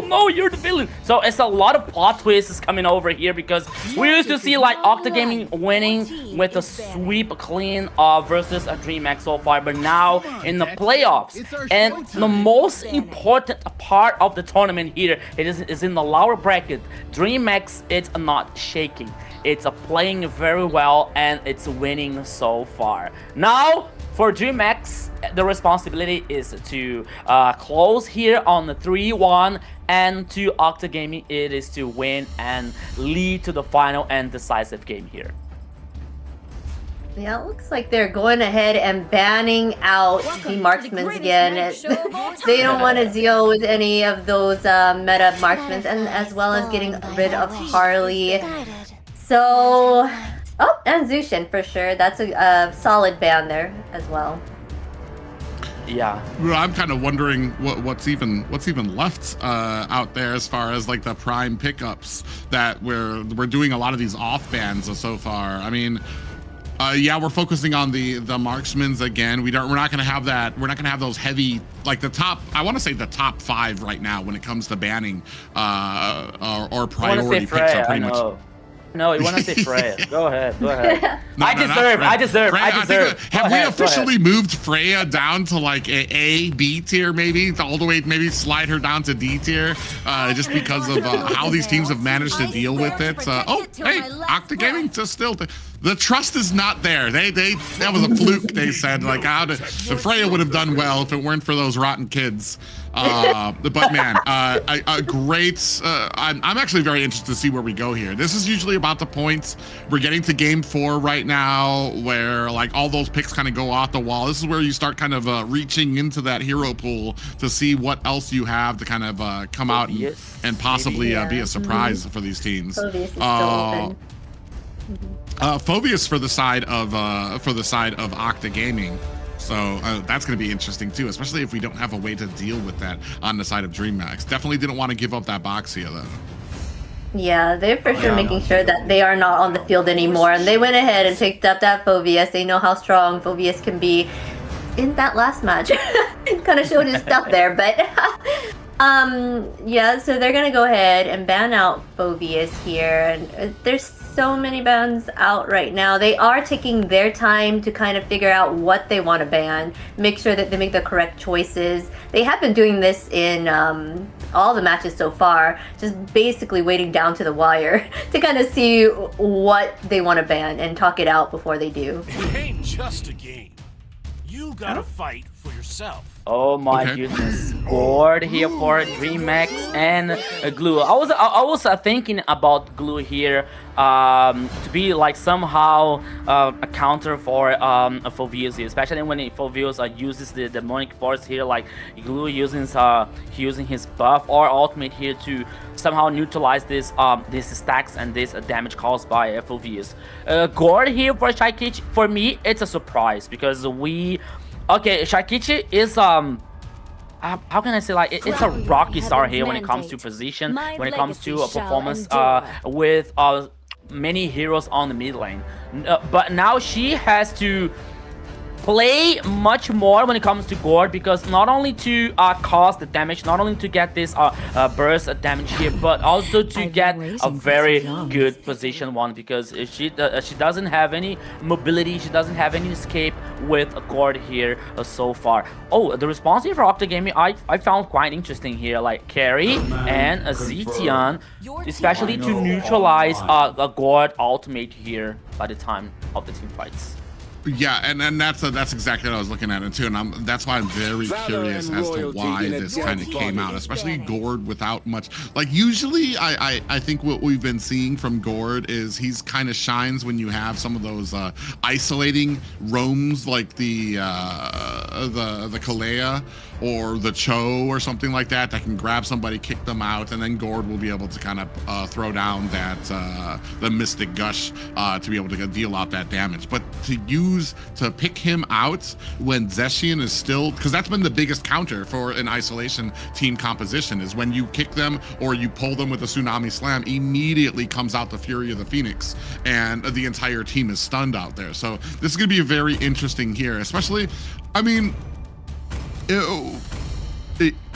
no, you're the villain. So it's a lot of plot twists coming over here because we used to see like Octa Gaming winning with a sweep clean versus a DreamMax so far, but now in the playoffs, and the most important part of the tournament here is in the lower bracket. DreamMax, it's not shaking. It's playing very well and it's winning so far. Now, for DreamMax, the responsibility is to close here on the 3-1, and to Octa Gaming, it is to win and lead to the final and decisive game here. Yeah, it looks like they're going ahead and banning out the marksmen again. They don't want to deal with any of those meta marksmen, and as well as getting rid of Harley. So, oh, and Zushin for sure. That's a solid ban there as well. Yeah. Well, I'm kind of wondering what's even left out there as far as like the prime pickups that we're doing a lot of these off bans so far. I mean, yeah, we're focusing on the marksmans again. We're not gonna have that. We're not gonna have those heavy, like the top. I want to say the top 5 right now when it comes to banning or priority picks are pretty much. No, you want to say Freya. Go ahead. No, I deserve. Have we officially moved Freya down to like a B tier, maybe all the way, maybe slide her down to D tier, just because of how these teams have managed to deal with it. Oh, hey, Octa Gaming just still. The trust is not there. That was a fluke. They said like Freya would have done well if it weren't for those rotten kids. But man, a great. I'm actually very interested to see where we go here. This is usually about the points. We're getting to game 4 right now, where like all those picks kind of go off the wall. This is where you start kind of reaching into that hero pool to see what else you have to kind of come out and possibly be a surprise for these teams. Phoveus for the side of Octa Gaming. So that's going to be interesting too, especially if we don't have a way to deal with that on the side of DreamMax. Definitely didn't want to give up that box here though. Yeah, they're for sure making sure that they are not on the field anymore, and they went ahead and picked up that Phoveus. They know how strong Phoveus can be. In that last match, kind of showed his stuff there, but yeah. So they're gonna go ahead and ban out Phoveus here, and there's so many bans out right now. They are taking their time to kind of figure out what they want to ban, make sure that they make the correct choices. They have been doing this in all the matches so far, just basically waiting down to the wire to kind of see what they want to ban and talk it out before they do. It ain't just a game. You gotta fight for yourself. Oh my goodness, Gord here for DreamMax and Glue. I was thinking about Glue here to be like somehow a counter for Phoveus here, especially when Phoveus uses the demonic force here, like Glue using his buff or ultimate here to somehow neutralize this these stacks and this damage caused by Phoveus. Gord here for Shaikichi, for me it's a surprise because Shaikichi is how can I say, like it's a rocky star here when it comes to position, when it comes to performance with many heroes on the mid lane, but now she has to play much more when it comes to Gord, because not only to cause the damage, not only to get this burst damage here, but also to get a very good position one, because she doesn't have any mobility, she doesn't have any escape with Gord here so far. Oh, the response here for Octa Gaming I found quite interesting here, like carry and a Zetian, especially to neutralize a Gord ultimate here by the time of the team fights. Yeah, and that's exactly what I was looking at it too, and that's why I'm very curious as to why this kind of came out, especially Gord without much. Like usually, I think what we've been seeing from Gord is he's kind of shines when you have some of those isolating roams like the Kalea or the Cho or something like that that can grab somebody, kick them out, and then Gord will be able to kind of throw down that the Mystic Gush to be able to deal out that damage. But to pick him out when Zetian is still, because that's been the biggest counter for an isolation team composition, is when you kick them or you pull them with a Tsunami Slam, immediately comes out the Fury of the Phoenix and the entire team is stunned out there. So this is going to be very interesting here, especially, I mean,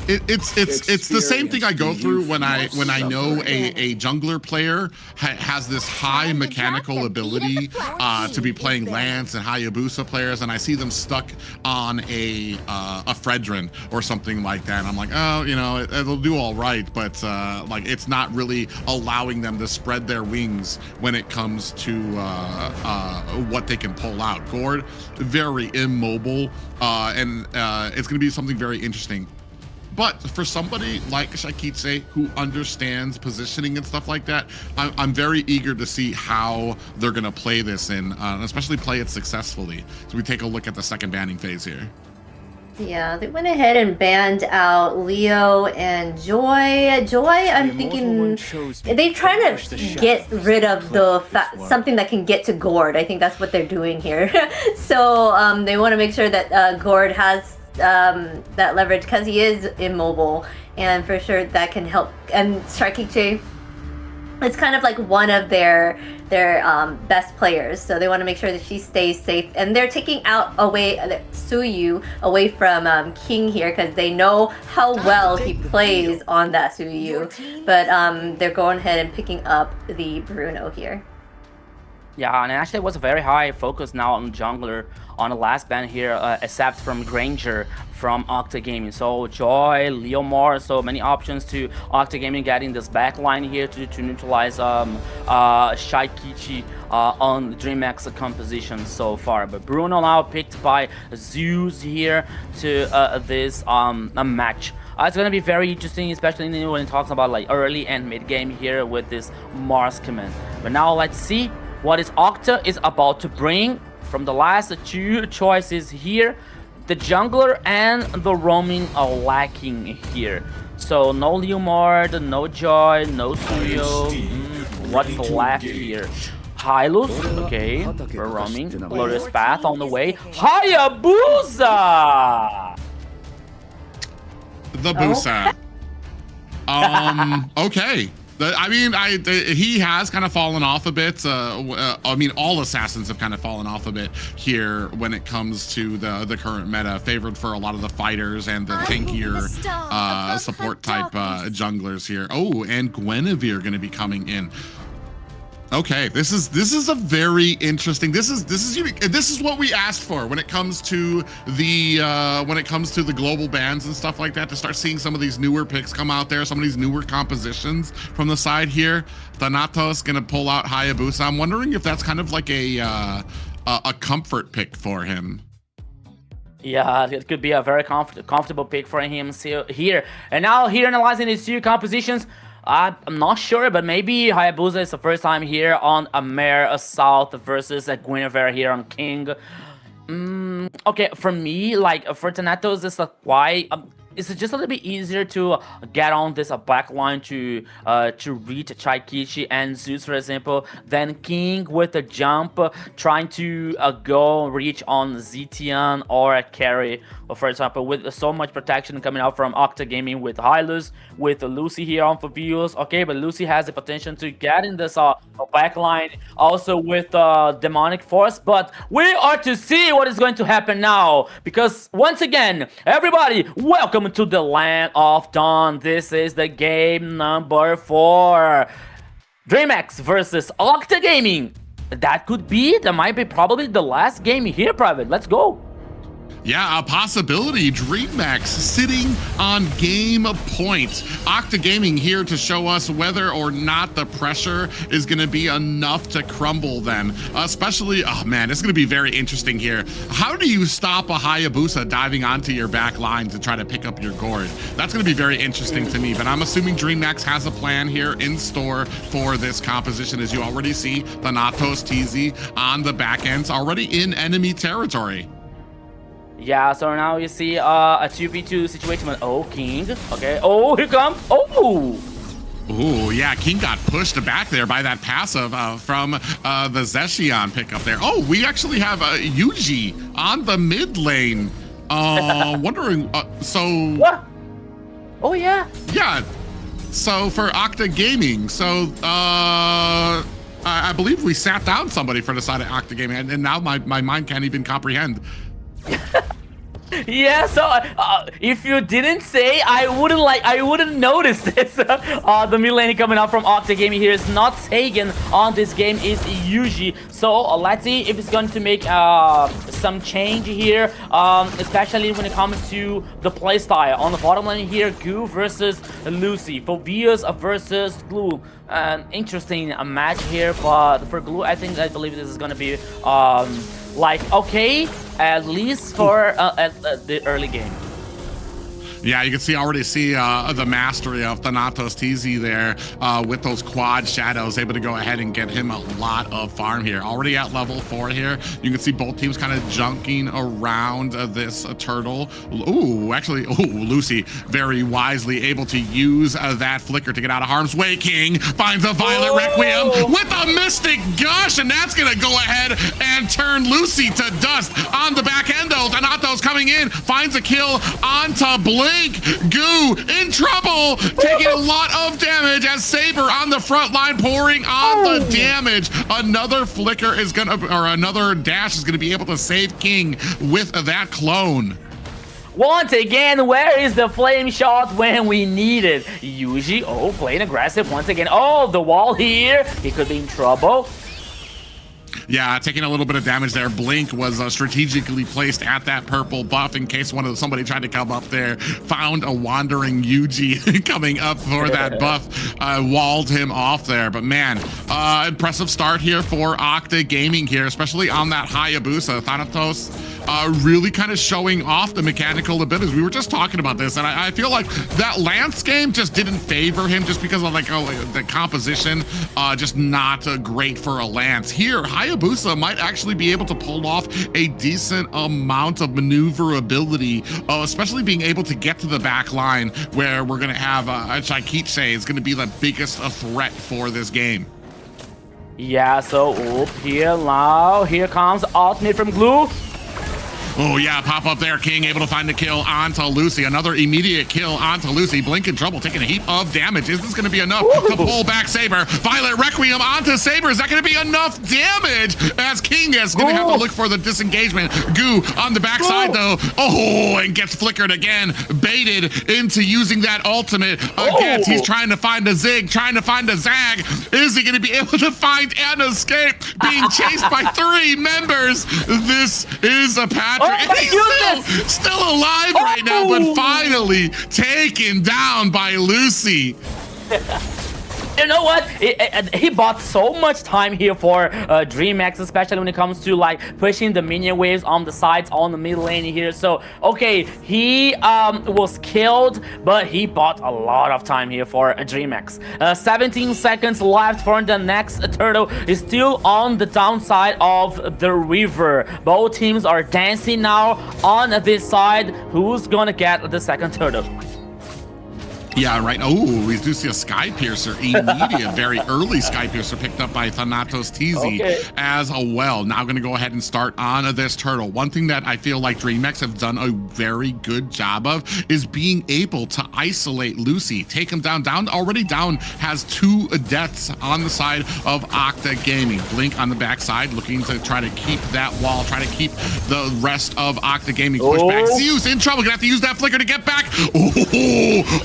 It's the same thing I go through when I know a jungler player has this high mechanical ability to be playing Lance and Hayabusa players, and I see them stuck on a Fredrin or something like that. And I'm like, oh, you know, it'll do all right, but like it's not really allowing them to spread their wings when it comes to what they can pull out. Gord, very immobile, and it's going to be something very interesting. But for somebody like Shaikiche who understands positioning and stuff like that, I'm very eager to see how they're going to play this and especially play it successfully. So we take a look at the second banning phase here. Yeah, they went ahead and banned out Leo and Joy. Joy, I'm thinking they're trying to get rid of the something that can get to Gord. I think that's what they're doing here. So they want to make sure that Gord has that leverage because he is immobile, and for sure that can help. And Shaikiche, it's kind of like one of their best players, so they want to make sure that she stays safe. And they're taking out Suyu away from King here because they know how well he plays on that Suyu. But they're going ahead and picking up the Bruno here. Yeah, and actually it was a very high focus now on jungler on the last ban here, except from Granger from Octa Gaming. So Joy, Leomar, so many options to Octa Gaming getting this backline here to neutralize Shaikiche on DreamMax composition so far. But Bruno now picked by Zeus here to this match. It's going to be very interesting, especially when it talks about like early and mid game here with this Mars command. But now let's see what is Octa is about to bring from the last two choices here. The jungler and the roaming are lacking here. So no Leomard, no Joy, no Suyo. What's left here? Hylos, okay, for roaming. Glorious Path on the way. Hayabusa! The Busa. Okay. I mean, he has kind of fallen off a bit. I mean, all assassins have kind of fallen off a bit here when it comes to the current meta, favored for a lot of the fighters and the tankier support type junglers here. Oh, and Guinevere going to be coming in. Okay, this is a very interesting. This is unique. This is what we asked for when it comes to the global bans and stuff like that. To start seeing some of these newer picks come out there, some of these newer compositions from the side here. Thanatos gonna pull out Hayabusa. I'm wondering if that's kind of like a comfort pick for him. Yeah, it could be a very comfortable pick for him here. And now here analyzing these two compositions. I'm not sure, but maybe Hayabusa is the first time here on AMER South versus Guinevere here on King. Okay, for me, like for Thanatos, it's like why it's just a little bit easier to get on this backline to reach Shaikiche and Zeus, for example, than King with a jump trying to go reach on Zetian or a carry, for example, with so much protection coming out from Octa Gaming with Hylos, with Lucy here on Fabius. Okay, but Lucy has the potential to get in this backline also with Demonic Force, but we are to see what is going to happen now, because once again, everybody, welcome to the land of dawn. This is the game number 4. DreamMax versus Octa Gaming. That might be probably the last game here, Private. Let's go. Yeah, a possibility. DreamMax sitting on game point. Octa Gaming here to show us whether or not the pressure is going to be enough to crumble them. Especially, oh man, it's going to be very interesting here. How do you stop a Hayabusa diving onto your back line to try to pick up your Gord? That's going to be very interesting to me, but I'm assuming DreamMax has a plan here in store for this composition. As you already see, Thanatos, TZ on the back ends already in enemy territory. Yeah, so now you see a 2v2 situation with, oh, King. Okay, oh, here comes, oh! Ooh, yeah, King got pushed back there by that passive from the Zeshion pickup there. Oh, we actually have Yuji on the mid lane. Wondering, so... What? Oh, yeah. Yeah, so for Octa Gaming, so I believe we sat down somebody for the side of Octa Gaming, and now my mind can't even comprehend. Yeah, so if you didn't say, I wouldn't notice this. The mid lane coming up from Octa Gaming here is not Sagan on this game, is Yuji. So let's see if it's going to make some change here, especially when it comes to the playstyle. On the bottom lane here, Gu versus Lucy, Phobius versus Glue. Interesting match here, but for Glue, I believe this is going to be like okay, at least for the early game. Yeah, you can already see the mastery of Thanatos TZ there with those quad shadows, able to go ahead and get him a lot of farm here. Already at level 4 here. You can see both teams kind of junking around this turtle. Ooh, actually, Lucy very wisely able to use that flicker to get out of harm's way. King finds a Violet Requiem with a Mystic Gush, and that's going to go ahead and turn Lucy to dust. On the back end, though, Thanatos coming in, finds a kill onto Blink. Gu in trouble, taking a lot of damage as Saber on the front line pouring on the damage. Another flicker is gonna, or another dash is gonna be able to save King with that clone. Once again, where is the flame shot when we need it? Yuji, playing aggressive once again. The wall here, he could be in trouble. Yeah, taking a little bit of damage there. Blink was strategically placed at that purple buff in case somebody tried to come up there. Found a wandering Yuji coming up for that buff. Walled him off there. But man, impressive start here for Octa Gaming here, especially on that Hayabusa. Thanatos really kind of showing off the mechanical abilities. We were just talking about this, and I feel like that Lance game just didn't favor him just because of like the composition, just not great for a Lance. Here, Hayabusa might actually be able to pull off a decent amount of maneuverability, especially being able to get to the back line where we're going to have Shaikiche is going to be the biggest threat for this game. Yeah, so here comes ultimate from Glue. Oh yeah, pop up there. King able to find the kill onto Lucy. Another immediate kill onto Lucy. Blink in trouble, taking a heap of damage. Is this going to be enough to pull back Saber? Violet Requiem onto Saber. Is that going to be enough damage? As King is going to have to look for the disengagement. Gu on the backside though. And gets flickered again. Baited into using that ultimate. Again, he's trying to find a zig, trying to find a zag. Is he going to be able to find an escape? Being chased by 3 members. This is a patch. He's still alive right now, but finally taken down by Lucy. You know what? He bought so much time here for DreamMax, especially when it comes to like pushing the minion waves on the sides on the mid lane here. So okay, he was killed, but he bought a lot of time here for DreamMax. 17 seconds left for the next turtle. Is still on the downside of the river. Both teams are dancing now on this side. Who's gonna get the second turtle? Yeah, right. We do see a Sky Piercer immediate, very early Sky Piercer picked up by Thanatos TZ as well. Now going to go ahead and start on this turtle. One thing that I feel like DreamMax have done a very good job of is being able to isolate Lucy, take him down. Already down, has 2 deaths on the side of Octa Gaming. Blink on the backside, looking to try to keep that wall, try to keep the rest of Octa Gaming pushed back. Zeus in trouble, gonna have to use that flicker to get back.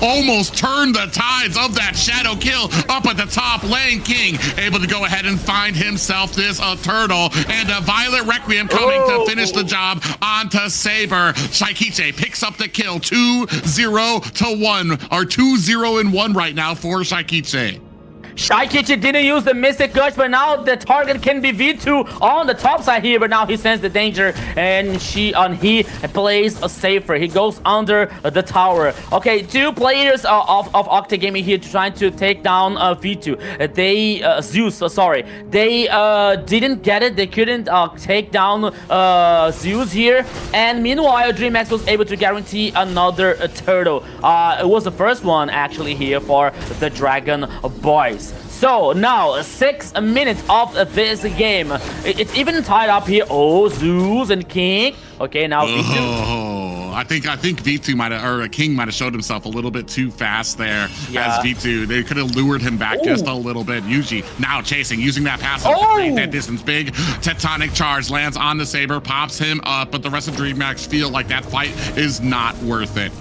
Almost turned the tides of that shadow kill up at the top lane. King able to go ahead and find himself this turtle, and a Violet Requiem coming to finish the job onto Saber. Shaikiche picks up the kill. 2-0 to 1, or 2-0 and 1 right now for Shaikiche. Shaikiche didn't use the Mystic Gush, but now the target can be V2 on the top side here, but now he senses the danger, and he plays safer. He goes under the tower. Okay, 2 players of Octa Gaming here trying to take down V2. Zeus, They didn't get it. They couldn't take down Zeus here, and meanwhile, DreamMax was able to guarantee another turtle. It was the first one actually here for the Dragon Boys. So now 6 minutes of this game. It's even tied up here. Zeus and King. Okay, now V2. I think V2 might have, or King might have showed himself a little bit too fast there as V2. They could have lured him back just a little bit. Yuji now chasing, using that pass to create that distance. Big tectonic charge lands on the Saber, pops him up, but the rest of DreamMax feel like that fight is not worth it.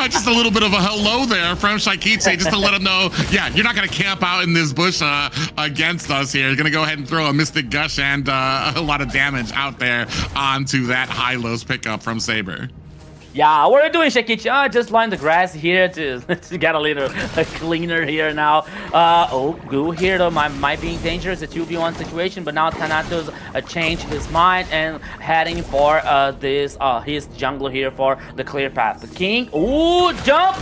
Just a little bit of a hello there from Shaikichi, just to let him know, yeah, you're not going to camp out in this bush against us here. You're going to go ahead and throw a Mystic Gush and a lot of damage out there onto that high-lows pickup from Saber. Yeah, what are you doing, Shaikichi? Just line the grass here to get a little cleaner here now. Goo here though might be dangerous, a 2v1 situation, but now Thanatos changed his mind and heading for his jungler here for the clear path. The King, jump!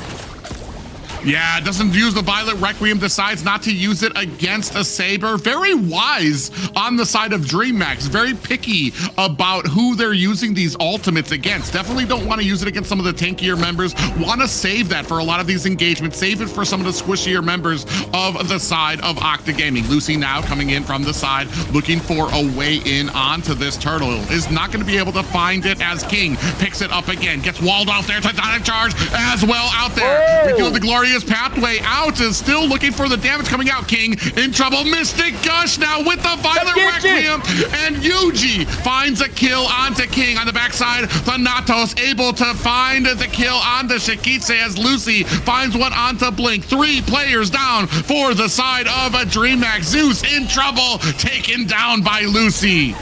Yeah, doesn't use the Violet Requiem, decides not to use it against a Saber. Very wise on the side of DreamMax. Very picky about who they're using these ultimates against. Definitely don't want to use it against some of the tankier members. Want to save that for a lot of these engagements. Save it for some of the squishier members of the side of Octa Gaming. Lucy now coming in from the side, looking for a way in onto this turtle. Is not going to be able to find it as King picks it up again. Gets walled off there. Titanic charge as well out there. We do have the glorious pathway out, is still looking for the damage coming out. King in trouble. Mystic Gush now with the Violet Requiem, and Yuji finds a kill onto King on the backside. Thanatos able to find the kill onto Shikitse as Lucy finds one onto Blink. 3 players down for the side of a DreamMax. Zeus in trouble, taken down by Lucy.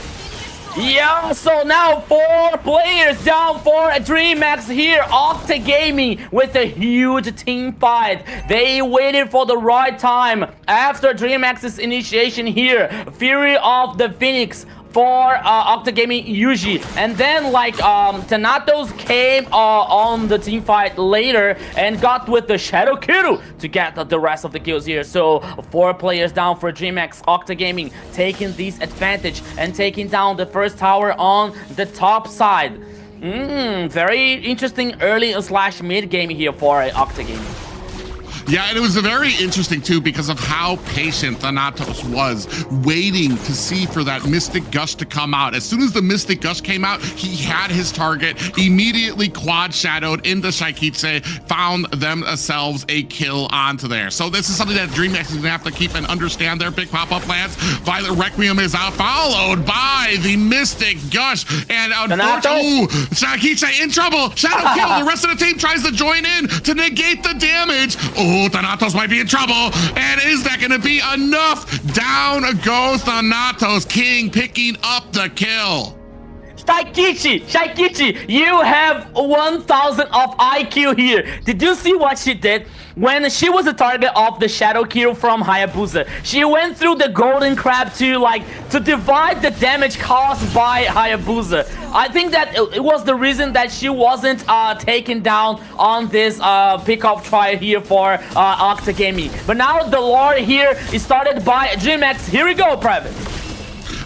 Yeah, so now 4 players down for a DreamMax here. Octa Gaming with a huge team fight. They waited for the right time after DreamMax's initiation here. Fury of the Phoenix for Octa Gaming Yuji, and then like Thanatos came on the team fight later and got with the Shadow Kiru to get the rest of the kills here. So 4 players down for DreamMax. Octa Gaming taking this advantage and taking down the first tower on the top side. Very interesting early / mid game here for Octa Gaming. Yeah, and it was very interesting too because of how patient Thanatos was waiting to see for that Mystic Gush to come out. As soon as the Mystic Gush came out, he had his target, immediately quad shadowed into Shaikiche, found themselves a kill onto there. So this is something that DreamMax is gonna have to keep and understand their big pop-up plans. Violet Requiem is out, followed by the Mystic Gush, and unfortunately, Shaikiche in trouble. Shadow kill. The rest of the team tries to join in to negate the damage. Thanatos might be in trouble, and is that going to be enough? Down goes Thanatos. King picking up the kill. Shaikichi, you have 1000 of IQ here. Did you see what she did? When she was the target of the Shadow Kill from Hayabusa, she went through the Golden Crab to divide the damage caused by Hayabusa. I think that it was the reason that she wasn't taken down on this pickoff try here for Octa Gaming. But now the lore here is started by DreamMax. Here we go, Private.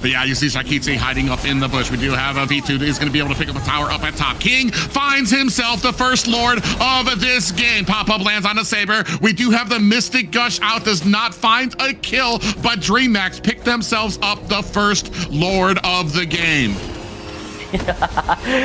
But yeah, you see Shaikichi hiding up in the bush. We do have a V2 that is going to be able to pick up a tower up at top. King finds himself the first lord of this game. Pop-up lands on a Saber. We do have the Mystic Gush out, does not find a kill, but DreamMax picked themselves up the first lord of the game.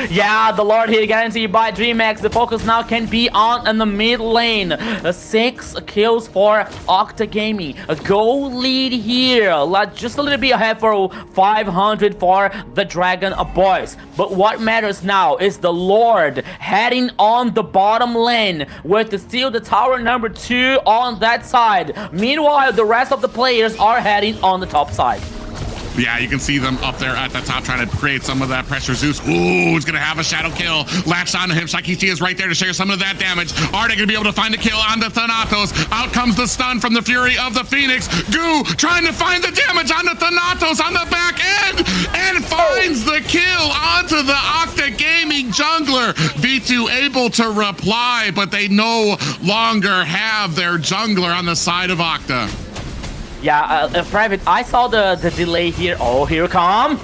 Yeah, the Lord here guaranteed by DreamMax. The focus now can be on in the mid lane. 6 kills for Octa Gaming. A goal lead here. Just a little bit ahead for 500 for the Dragon Boys. But what matters now is the Lord heading on the bottom lane with still the tower number 2 on that side. Meanwhile, the rest of the players are heading on the top side. Yeah, you can see them up there at the top trying to create some of that pressure. Zeus, he's going to have a shadow kill. Latched onto him. Shaikichi is right there to share some of that damage. Are they going to be able to find a kill onto Thanatos? Out comes the stun from the Fury of the Phoenix. Goo trying to find the damage onto Thanatos on the back end and finds the kill onto the Octa Gaming jungler. V2 able to reply, but they no longer have their jungler on the side of Octa. Yeah, Private, I saw the delay here. Oh, here come.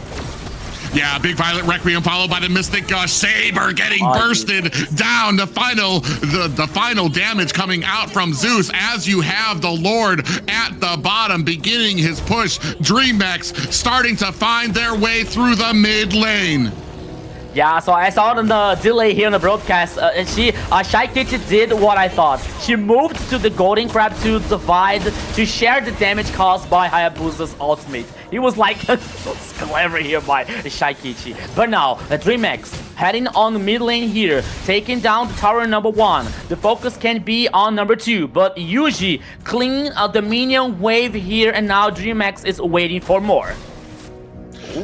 Yeah, big Violet Requiem followed by the Mystic Gush. Saber getting bursted down. The final damage coming out from Zeus as you have the Lord at the bottom beginning his push. DreamMax starting to find their way through the mid lane. Yeah, so I saw the delay here on the broadcast. Shaikichi did what I thought. She moved to the Golden Crab to divide, to share the damage caused by Hayabusa's ultimate. He was like, clever here by Shaikichi. But now, the DreamMax heading on the mid lane here, taking down the tower number 1. The focus can be on number 2, but Yuji clean the minion wave here, and now DreamMax is waiting for more.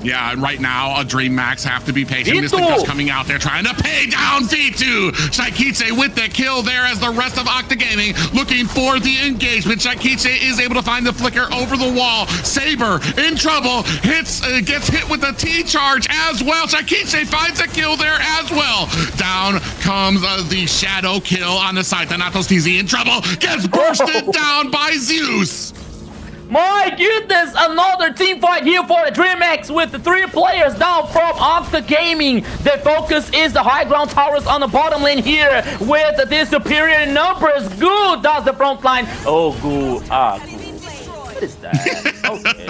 Yeah, and right now, DreamMax have to be patient. Mystic Gush coming out there trying to pay down V2. Shaikichi with the kill there as the rest of Octa Gaming looking for the engagement. Shaikichi is able to find the flicker over the wall. Saber in trouble, gets hit with the T-charge as well. Shaikichi finds a kill there as well. Down comes the shadow kill on the side. Thanatos TZ in trouble, gets bursted down by Zeus. My goodness, another team fight here for the DreamMax with the 3 players down from Octa Gaming. The focus is the high ground towers on the bottom lane here with the superior numbers. Gu does the front line. Oh, Gu. What is that? Okay.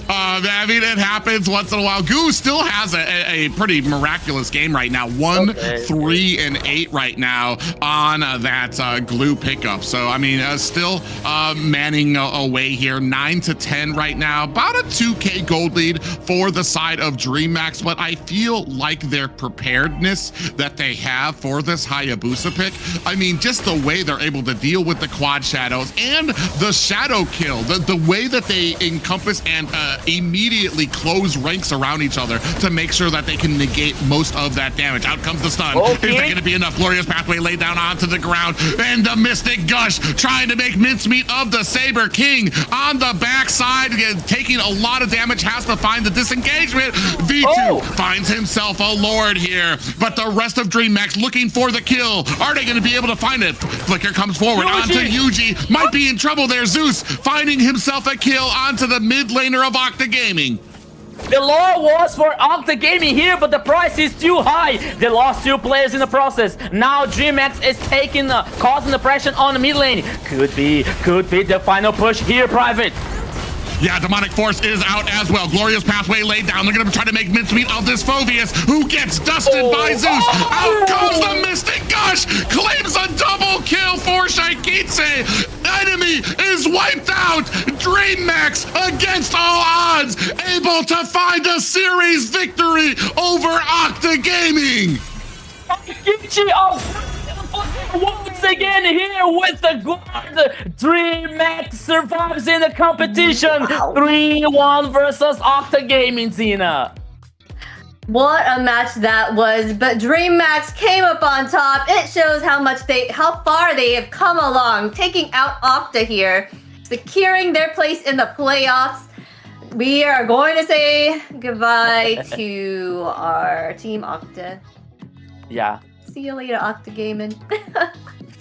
I mean, it happens once in a while. Gu still has a pretty miraculous game right now. 1, 3, and 8 right now on that glue pickup. So, I mean, still manning away here. 9 to 10 right now. About a 2K gold lead for the side of DreamMax. But I feel like their preparedness that they have for this Hayabusa pick, I mean, just the way they're able to deal with the quad shadows and the shadow kill, the way that they encompass and immediately close ranks around each other to make sure that they can negate most of that damage. Out comes the stun. Is there going to be enough? Glorious Pathway laid down onto the ground, and the Mystic Gush trying to make mincemeat of the Saber King on the backside, taking a lot of damage, has to find the disengagement. V2 finds himself a Lord here, but the rest of DreamMax looking for the kill. Are they going to be able to find it? Flicker comes forward onto Yuji. Might be in trouble there. Zeus finding himself a kill onto the mid laner of Octa Gaming. The law was for Octa Gaming here, but the price is too high. They lost 2 players in the process. Now DreamMax is taking, causing the pressure on the mid lane. Could be the final push here, Private. Yeah, Demonic Force is out as well. Glorious Pathway laid down. They're going to try to make mincemeat of this Phoveus, who gets dusted by Zeus. Out comes the Mystic Gush. Claims a double kill for Shaikichi. Enemy is wiped out. DreamMax against all odds, able to find a series victory over Octa Gaming. Once again here with the guard, DreamMax survives in the competition. 3-1 versus Octa Gaming, Zena. What a match that was, but DreamMax came up on top. It shows how far they have come along, taking out Octa here, securing their place in the playoffs. We are going to say goodbye to our team Octa. Yeah. See you later, Octa Gaming.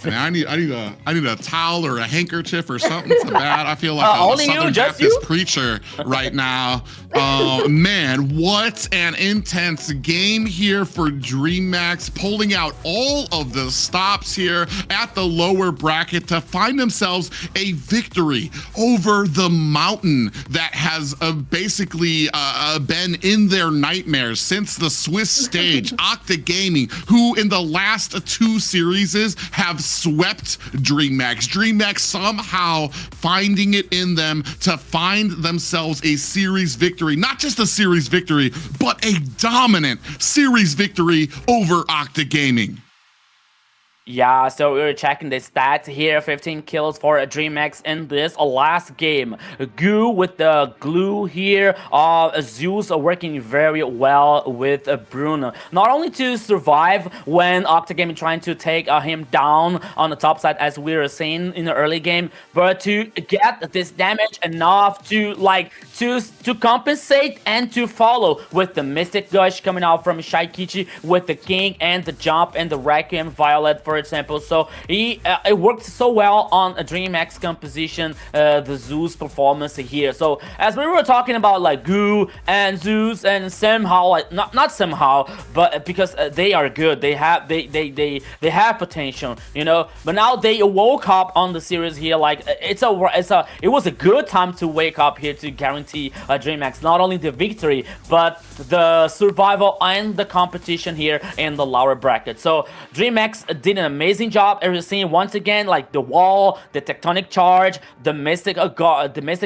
Man, I need a towel or a handkerchief or something to that. I feel like a Southern Baptist preacher right now. Oh man, what an intense game here for DreamMax, pulling out all of the stops here at the lower bracket to find themselves a victory over the mountain that has basically been in their nightmares since the Swiss stage. Octa Gaming, who in the last 2 series have swept DreamMax. DreamMax somehow finding it in them to find themselves a series victory. Not just a series victory, but a dominant series victory over Octa Gaming. Yeah, so we were checking the stats here. 15 kills for DreamMax in this last game. Gu with the glue here. Zeus working very well with Bruno. Not only to survive when Octa Gaming trying to take him down on the top side, as we were seeing in the early game, but to get this damage enough to to compensate and to follow with the Mystic Gush coming out from Shaikichi with the King and the Jump and the Requiem Violet for for example. So it worked so well on a DreamMax composition, the Zeus performance here. So as we were talking about like Goo and Zeus, and somehow like not somehow, but because they are good, they have potential, you know. But now they woke up on the series here. Like it was a good time to wake up here to guarantee DreamMax not only the victory but the survival and the competition here in the lower bracket. So DreamMax did an amazing job. As you're seeing once again, like the wall, the tectonic charge, the mystic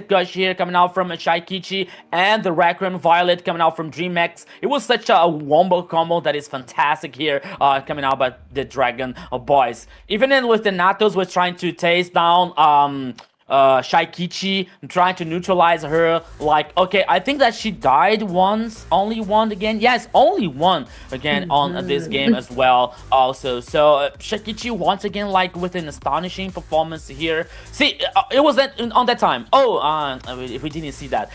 gush here coming out from Shaikichi, and the Requiem Violet coming out from DreamMax. It was such a wombo combo that is fantastic here, coming out by the Dragon Boys. Even in with the Natos was trying to taste down Shaikichi, trying to neutralize her. Like, okay, I think that she died once, only one again. Yes, only one again on this game as well. Also, so Shaikichi once again, like with an astonishing performance here. See, it was on that time. Oh, if we didn't see that.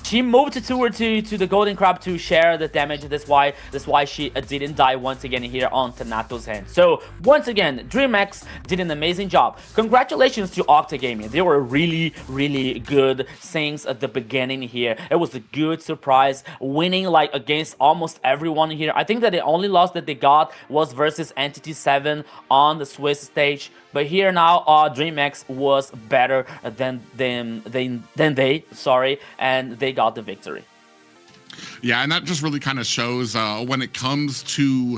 She moved toward to the Golden Crab to share the damage. That's why she didn't die once again here on Tanato's hand. So once again, DreamMax did an amazing job. Congratulations to Octa Gaming. They were really good since at the beginning here. It was a good surprise, winning like against almost everyone here. I think that the only loss that they got was versus Entity 7 on the Swiss stage. But here now, DreamMax was better than they, sorry, and they got the victory. Yeah, and that just really kind of shows when it comes to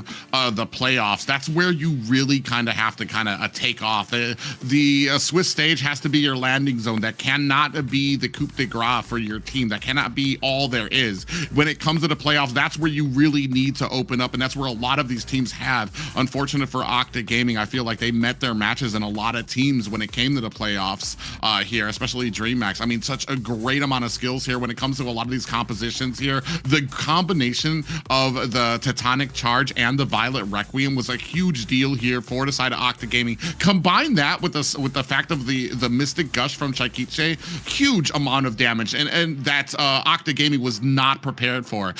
the playoffs, that's where you really kind of have to kind of take off. The Swiss stage has to be your landing zone. That cannot be the coup de grace for your team. That cannot be all there is. When it comes to the playoffs, that's where you really need to open up, and that's where a lot of these teams have. Unfortunate for Octa Gaming, I feel like they met their matches in a lot of teams when it came to the playoffs here, especially DreamMax. I mean, such a great amount of skills here when it comes to a lot of these compositions here. The combination of the Tectonic Charge and the Violet Requiem was a huge deal here for the side of Octa Gaming. Combine that with the fact of the Mystic Gush from Shaikichi, huge amount of damage, and that Octa Gaming was not prepared for.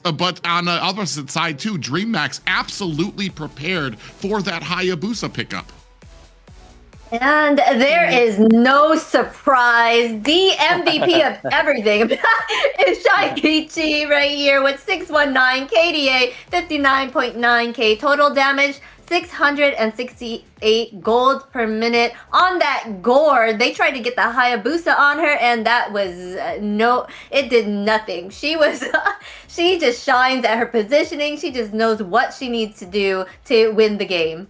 But on the opposite side too, DreamMax absolutely prepared for that Hayabusa pickup. And there is no surprise. The MVP of everything is Shaikichi right here with 619 KDA, 59.9k total damage, 668 gold per minute on that Gourd. They tried to get the Hayabusa on her, and that was it did nothing. She just shines at her positioning. She just knows what she needs to do to win the game.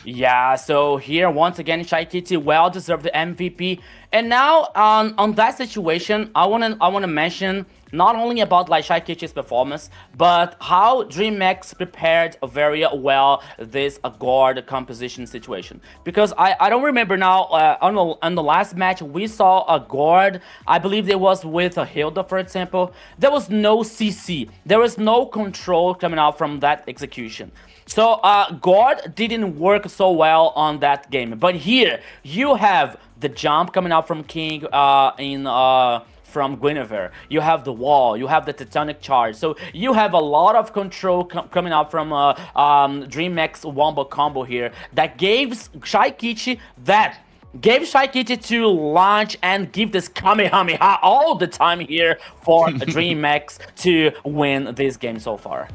Yeah, so here once again, Shaikichi well deserved the MVP. And now on that situation, I wanna mention not only about like Shaikichi's performance, but how DreamMax prepared very well this Gourd composition situation. Because I don't remember now, on the last match we saw a Gourd, I believe it was with a Hilda, for example. There was no CC, there was no control coming out from that execution. So Gourd didn't work so well on that game. But here you have the jump coming out from King from Guinevere. You have the wall, you have the Tectonic Charge. So you have a lot of control coming out from DreamMax wombo combo here that gives Shaikichi to launch and give this Kamehameha all the time here for DreamMax to win this game so far.